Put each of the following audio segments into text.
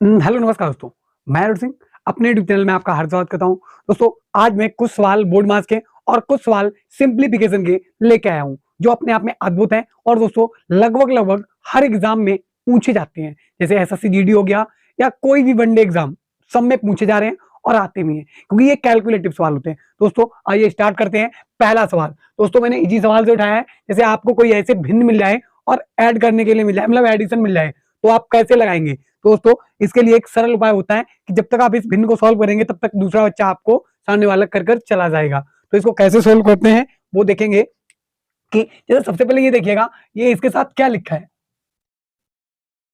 Hello नमस्कार दोस्तों। मैं अरुण सिंह अपने यूट्यूब चैनल में आपका हार्दिक स्वागत करता हूं। दोस्तों आज मैं कुछ सवाल बोर्ड मार्क्स के और कुछ सवाल सिंप्लीफिकेशन के लेके आया हूं जो अपने आप में अद्भुत हैं और दोस्तों लगभग हर एग्जाम में पूछे जाते हैं। जैसे एसएससी जीडी हो गया या कोई भी वनडे एग्जाम, सब में पूछे जा रहे हैं और आते भी हैं क्योंकि ये कैलकुलेटिव सवाल होते हैं। दोस्तों आइए स्टार्ट करते हैं। पहला सवाल दोस्तों मैंने इजी सवाल से उठाया है। जैसे आपको कोई ऐसे भिन्न मिल जाए और ऐड करने के लिए मिल जाए, मतलब एडिशन मिल जाए, तो आप कैसे लगाएंगे? तो दोस्तों इसके लिए एक सरल उपाय होता है कि जब तक आप इस भिन्न को सॉल्व करेंगे तब तक दूसरा बच्चा आपको सामने वाला कर चला जाएगा। तो इसको कैसे सॉल्व करते हैं वो देखेंगे कि जैसे सबसे पहले ये देखिएगा, ये इसके साथ क्या लिखा है,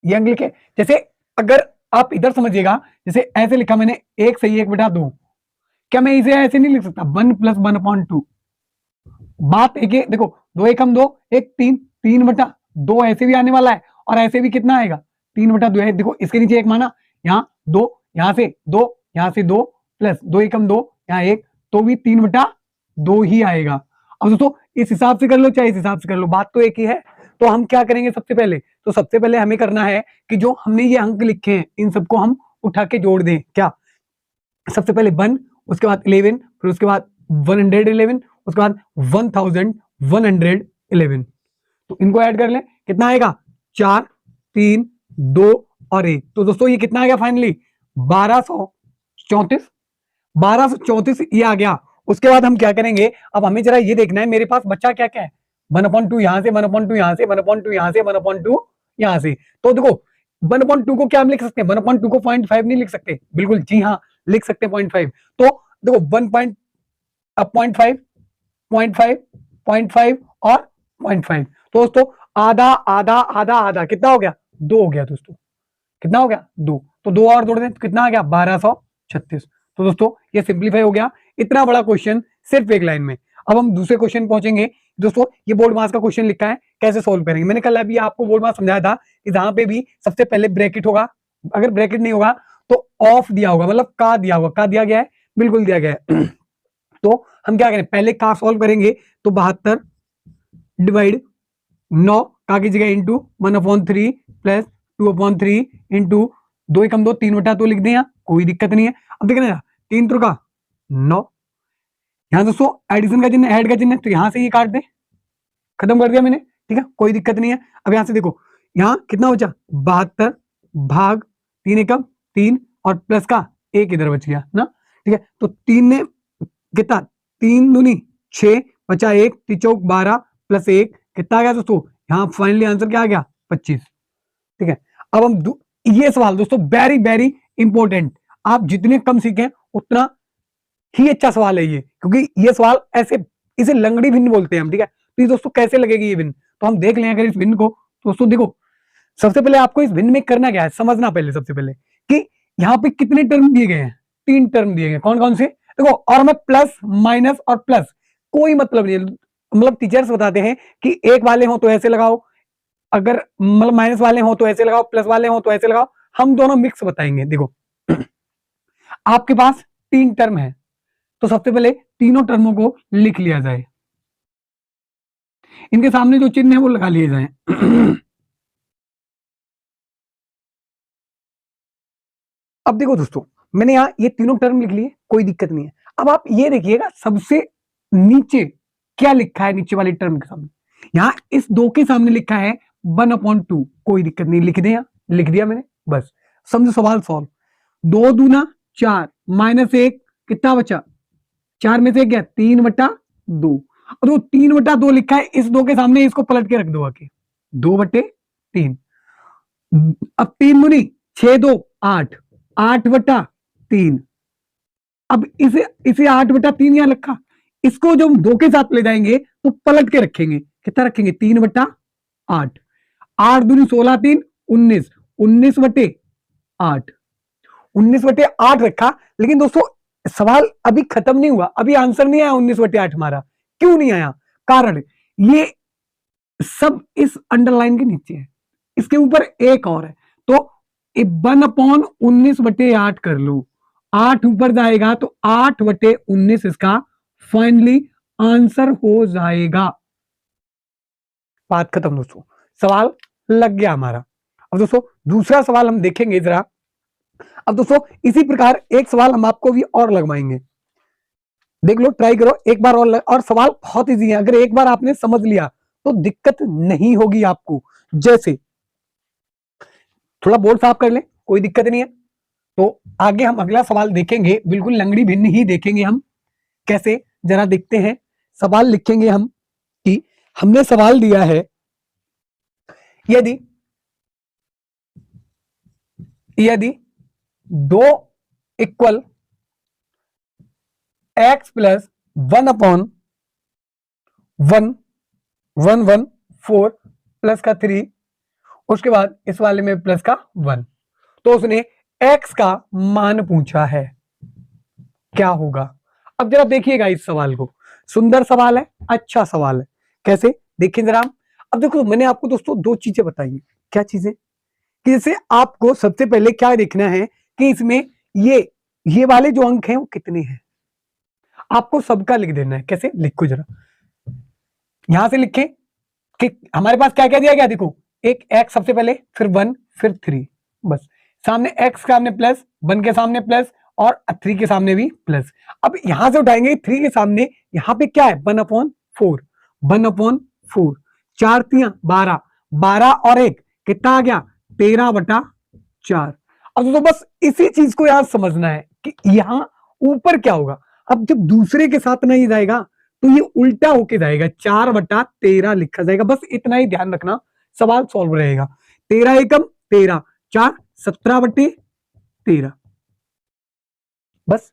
ये अंक लिखे। जैसे अगर आप इधर समझिएगा, जैसे ऐसे लिखा मैंने 1 सही 1/2, क्या मैं इसे ऐसे नहीं लिख सकता 1 + 1/2? बात एक है, देखो 2 एकम 2 1 3 3/2 ऐसे भी आने वाला है और ऐसे भी कितना आएगा 3/2 है। देखो इसके नीचे एक माना, यहाँ 2, यहाँ से 2, यहाँ से 2 प्लस 2 एकम 2, यहाँ 1, तो भी 3/2 ही आएगा। अब दोस्तों इस हिसाब से कर लो चाहे इस हिसाब से कर लो, बात तो एक ही है। तो हम क्या करेंगे सबसे पहले, तो सबसे पहले हमें करना है कि जो हमने ये अंक लिखे हैं इन सबको हम उठा के जोड़ दें। क्या सबसे पहले 1, उसके बाद 11, फिर उसके बाद 111, उसके बाद 1111, तो इनको ऐड कर लें, कितना आएगा 4 3 2 और 1। तो दोस्तों ये कितना आ गया फाइनली 1234। 1234 ये आ गया। उसके बाद हम क्या करेंगे, अब हमें जरा ये देखना है मेरे पास बच्चा क्या क्या है। 1/2 यहां से, 1/2 यहां से, 1/2 यहां से, 1/2 यहां से। तो देखो 1/2 को क्या हम लिख सकते हैं, 1/2 को 0.5 नहीं लिख सकते? बिल्कुल जी हाँ, लिख सकते हैं 0.5। तो देखो 1 पॉइंट, अब 0.5 0.5 0.5 और 0.5, तो दोस्तों आधा आधा आधा आधा कितना हो गया 2 हो गया। दोस्तों कितना हो गया 2, तो 2 और जोड़ दें तो कितना आ गया 1236। तो दोस्तों ये सिंप्लीफाई हो गया, इतना बड़ा क्वेश्चन सिर्फ एक लाइन में। अब हम दूसरे क्वेश्चन पहुंचेंगे। दोस्तों ये बोर्ड मार्क्स का क्वेश्चन लिखा है, कैसे सोल्व करेंगे। मैंने कल अभी आपको बोर्ड मार्क्स समझाया था कि जहां पे भी सबसे पहले ब्रैकेट होगा, अगर ब्रैकेट नहीं होगा तो ऑफ दिया होगा, मतलब का दिया होगा। का दिया गया है, बिल्कुल दिया गया है। तो हम क्या करें, पहले का सॉल्व करेंगे। तो 72 डिवाइड 9 का की जगह इंटू 1/3 प्लस 2/3 इंटू 2 एकम 2 3/2 लिख दें, कोई दिक्कत नहीं है। अब देखना 3 3 का 9, यहां दोस्तों एडिशन का चिन्ह, ऐड का चिन्ह है, तो यहां से ये काट दे, खत्म कर दिया मैंने, ठीक है, कोई दिक्कत नहीं है। अब यहां से देखो, यहां कितना बचा 72 भाग 3 एकम 3 और प्लस का 1 इधर बच गया ना, ठीक है। तो 3 ने कितना 3 दूनी 6 बचा 1 3 चौक 12 प्लस 1 कितना आ गया दोस्तों, यहाँ फाइनली आंसर क्या आ गया 25, ठीक है। अब हम ये सवाल दोस्तों वेरी वेरी इंपॉर्टेंट, आप जितने कम सीखें उतना ही अच्छा सवाल है ये, क्योंकि ये सवाल ऐसे, इसे लंगड़ी भिन्न बोलते हैं हम, ठीक है। तो ये दोस्तों कैसे लगेगी ये भिन्न, तो हम देख लें अगर इस भिन्न को। तो दोस्तों देखो सबसे पहले आपको इस भिन्न में करना क्या है, समझना पहले सबसे पहले कि यहाँ पे कितने टर्म दिए गए हैं, 3 टर्म दिए गए, कौन कौन से देखो। और हमें प्लस माइनस और प्लस कोई मतलब नहीं है, मतलब टीचर्स बताते हैं कि एक वाले हो तो ऐसे लगाओ, अगर मतलब माइनस वाले हो तो ऐसे लगाओ, प्लस वाले हो तो ऐसे लगाओ, हम दोनों मिक्स बताएंगे। देखो आपके पास 3 टर्म है, तो सबसे पहले तीनों टर्मों को लिख लिया जाए, इनके सामने जो चिन्ह है वो लगा लिए जाए। अब देखो दोस्तों मैंने यहाँ ये तीनों टर्म लिख लिए, कोई दिक्कत नहीं है। अब आप ये देखिएगा सबसे नीचे क्या लिखा है, नीचे वाली टर्म के सामने, यहाँ इस 2 के सामने लिखा है 1/2, कोई दिक्कत नहीं, लिख दें, लिख दिया मैंने, बस समझो सवाल सॉल्व। 2 दूना 4 माइनस 1 कितना बचा, 4 में से क्या 3/2, और वो 3/2 लिखा है इस 2 के सामने, इसको पलट के रख दो आके 2/3। अब 3 दूनी 6 2 8 8/3, अब इसे 8/3 यहां रखा, इसको जो हम 2 के साथ ले जाएंगे तो पलट के रखेंगे, कितना रखेंगे 3/8, 8 दूनी 16 3 19, 19/8, 19/8 रखा। लेकिन दोस्तों सवाल अभी खत्म नहीं हुआ, अभी आंसर नहीं आया 19/8 हमारा। क्यों नहीं आया, कारण ये सब इस अंडरलाइन के नीचे है, इसके ऊपर एक और है। तो 1/19/8 कर लो, 8 ऊपर जाएगा तो 8/19 इसका फाइनली आंसर हो जाएगा। बात खत्म दोस्तों, सवाल लग गया हमारा। अब दोस्तों दूसरा सवाल हम देखेंगे जरा, अब दोस्तों इसी प्रकार एक सवाल हम आपको भी और लगवाएंगे, देख लो, ट्राई करो एक बार और सवाल बहुत इजी है, अगर एक बार आपने समझ लिया तो दिक्कत नहीं होगी आपको। जैसे थोड़ा बोर्ड साफ कर ले, कोई दिक्कत नहीं है। तो आगे हम अगला सवाल देखेंगे, बिल्कुल लंगड़ी भिन्न ही देखेंगे हम। कैसे, जरा देखते हैं। सवाल लिखेंगे हम कि हमने सवाल दिया है, यदि यदि दो इक्वल x प्लस 1/1 प्लस का 3, उसके बाद इस वाले में प्लस का 1, तो उसने x का मान पूछा है, क्या होगा। अब जरा देखिएगा इस सवाल को, सुंदर सवाल है, अच्छा सवाल है। कैसे, देखिए जरा। अब देखो मैंने आपको दोस्तों दो चीजें बताई, क्या चीजें, कि जैसे आपको सबसे पहले क्या देखना है कि इसमें ये वाले जो अंक हैं वो कितने हैं, आपको सबका लिख देना है। कैसे, लिखो जरा, यहां से लिखें कि हमारे पास क्या क्या दिया गया, देखो एक x सबसे पहले, फिर 1, फिर 3, बस। सामने x के सामने प्लस, 1 के सामने प्लस, और 3 के सामने भी प्लस। अब यहां से उठाएंगे 3 के सामने, यहां पे क्या है 1/4, 1/4, 4 3 12, 12 और 1 कितना आ गया 13/4। अब तो बस इसी चीज को यहां समझना है कि यहां ऊपर क्या होगा। अब जब दूसरे के साथ नहीं जाएगा तो ये उल्टा होके जाएगा, 4/13 लिखा जाएगा, बस इतना ही ध्यान रखना, सवाल सॉल्व रहेगा। 13 एकम 13, 4 17/13, बस।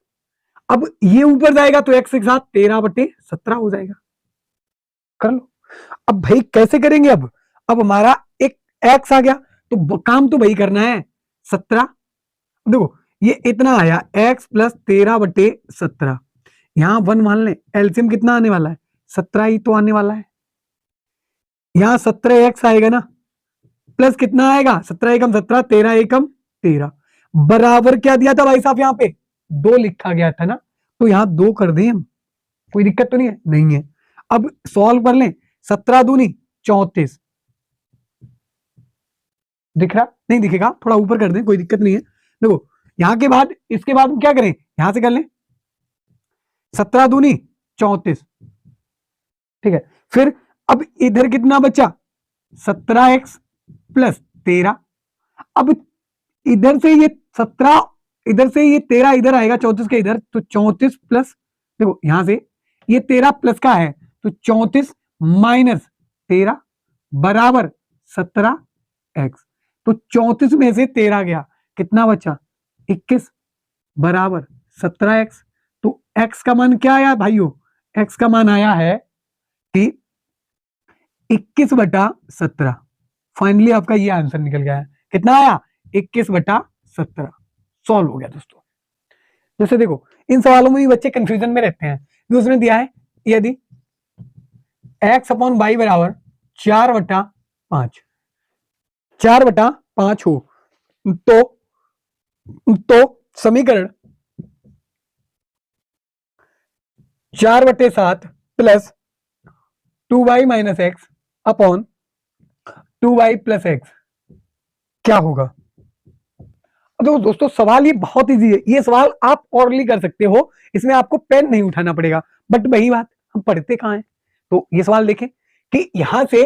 अब ये ऊपर जाएगा तो x के साथ 13/17 हो जाएगा, कर लो। अब भाई कैसे करेंगे, अब हमारा एक x आ गया, तो काम तो भाई करना है 17, देखो ये इतना आया x प्लस 13/17, यहां 1 मान ले, एलसीएम कितना आने वाला है 17 ही तो आने वाला है, यहां 17x आएगा ना, प्लस कितना आएगा 17 एकम 17, 13 एकम 13, बराबर क्या दिया था भाई साहब, यहां पे 2 लिखा गया था ना, तो यहां 2 कर दें हम, कोई दिक्कत तो नहीं है, नहीं है। अब सॉल्व कर लें, 17 दूनी 34, दिख रहा, नहीं दिखेगा, थोड़ा ऊपर कर दें, कोई दिक्कत नहीं है। देखो यहां के बाद, इसके बाद हम क्या करें, यहां से कर लें 17 दूनी 34, ठीक है। फिर अब इधर कितना बचा 17x प्लस 13, अब इधर से ये 17, इधर से ये 13 इधर आएगा 34 के इधर, तो 34 प्लस, देखो यहां से ये 13 प्लस का है, तो 34 माइनस 13 बराबर 17x, तो 34 में से 13 गया, कितना बचा 21 बराबर 17x, तो x का मान क्या आया भाइयों, x का मान आया है कि 21/17। फाइनली आपका ये आंसर निकल गया है, कितना आया 21/17, सॉल्व हो गया दोस्तों। जैसे देखो इन सवालों में भी बच्चे कंफ्यूजन में रहते हैं, उसने दिया है यदि x/y बराबर 4/5, 4/5 हो तो समीकरण 4/7 plus 2y minus x upon 2y plus x क्या होगा। तो दोस्तों सवाल ये बहुत इजी है, ये सवाल आप ऑरली कर सकते हो, इसमें आपको पेन नहीं उठाना पड़ेगा, बट वही बात हम पढ़ते कहां हैं। तो ये सवाल देखें कि यहां से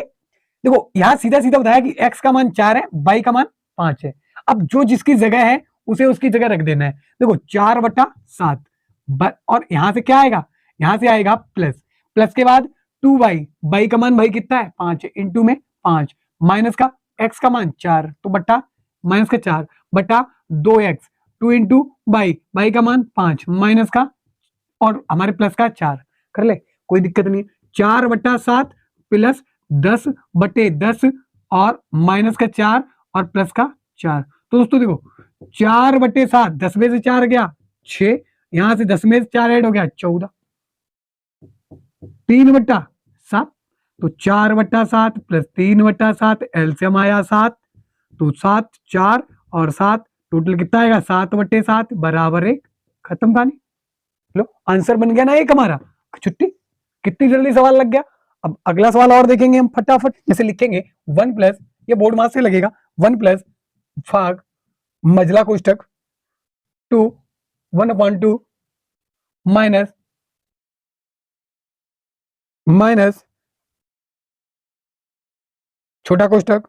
देखो, यहां सीधा सीधा बताया कि x का मान 4 है, y का मान 5 है। अब जो जिसकी जगह है उसे उसकी जगह रख देना है। देखो 4/7 और यहां से क्या आएगा, यहां से आएगा प्लस, प्लस के बाद 2y का मान भाई कितना है 5 है, इंटू में 5 माइनस का x का मान 4, तो बट्टा माइनस का 4 बटा 2x, 2 इंटू y का मान 5 माइनस का और हमारे प्लस का 4, कर ले कोई दिक्कत नहीं। 4/7 प्लस 10/10 और माइनस का 4 और प्लस का 4, तो दोस्तों देखो 4/7, 10 में से 4 गया 6, यहां से 10 में से 4 ऐड हो गया 14, 3/7, तो 4/7 प्लस 3/7 एलसीएम आया 7, तो 7 4 और 7 टोटल कितना आएगा 7/7 बराबर 1, खत्म कहानी। लो आंसर बन गया ना एक हमारा, छुट्टी, कितनी जल्दी सवाल लग गया। अब अगला सवाल और देखेंगे हम फटाफट, जैसे लिखेंगे 1 प्लस, ये बोर्ड मास से लगेगा, 1 प्लस भाग मजला कोष्टक टू 1/2 माइनस माइनस छोटा कोष्टक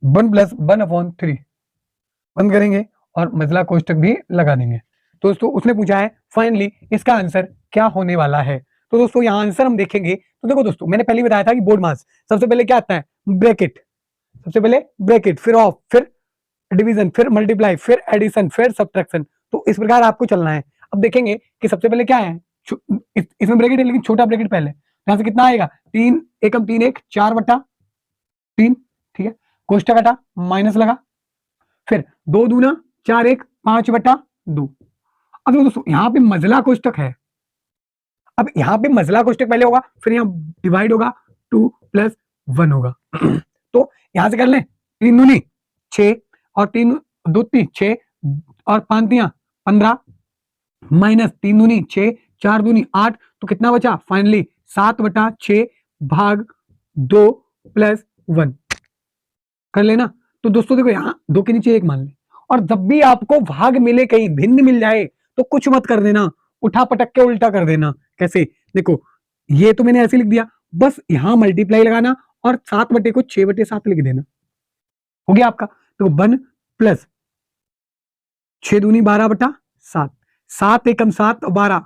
1 + 1/3 बंद करेंगे और मझला कोष्टक भी लगा देंगे। तो दोस्तों उसने पूछा है फाइनली इसका आंसर क्या होने वाला है। तो दोस्तों यहाँ आंसर हम देखेंगे तो देखो दोस्तों मैंने पहले बताया था कि बोर्ड मास सबसे पहले क्या आता है ब्रैकेट, सबसे पहले ब्रैकेट, फिर ऑफ, फिर डिवीजन, फिर मल्टीप्लाई, फिर एडिशन, फिर सब्ट्रैक्शन। तो इस प्रकार आपको चलना है। अब देखेंगे कि सबसे पहले क्या है, इसमें ब्रैकेट है लेकिन छोटा ब्रैकेट पहले, यहां से कितना आएगा 3 एकम 3 1 4/3, ठीक है, कोष्टक हटा माइनस लगा, फिर 2 दूना 4 1 5/2। अब देखो दोस्तों यहाँ पे मझला कोष्टक है, अब यहाँ पे मझला कोष्टक पहले होगा फिर यहाँ डिवाइड होगा 2 + 1 होगा। तो यहां से कर लें 3 दूनी 6 और 3 2 3 6 और 5 3 15 माइनस 3 दूनी 6 4 दूनी 8, तो कितना बचा फाइनली 7/6 भाग 2 + 1 कर लेना। तो दोस्तों देखो यहाँ 2 के नीचे 1 मान ले, और जब भी आपको भाग मिले कहीं भिन्न मिल जाए तो कुछ मत कर देना, उठा पटक के उल्टा कर देना। कैसे, देखो ये तो मैंने ऐसे लिख दिया, बस यहां मल्टीप्लाई लगाना और 7 को 6/7 लिख देना, हो गया आपका। तो 1 + 6 दूनी 12/7, 7 एकम 7 12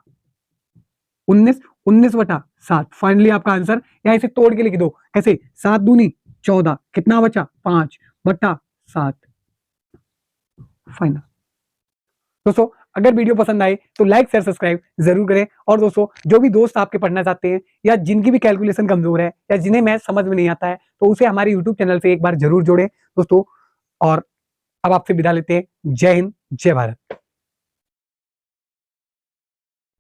19 19/7, फाइनली आपका आंसर। या इसे तोड़ के लिख दो, कैसे 7 दूनी 14, कितना बचा 5/7, फाइनल। दोस्तों अगर वीडियो पसंद आए तो लाइक शेयर सब्सक्राइब जरूर करें, और दोस्तों जो भी दोस्त आपके पढ़ना चाहते हैं या जिनकी भी कैलकुलेशन कमजोर है या जिन्हें मैथ समझ में नहीं आता है तो उसे हमारे यूट्यूब चैनल से एक बार जरूर जोड़ें दोस्तों। और अब आपसे विदा लेते हैं, जय हिंद जय भारत।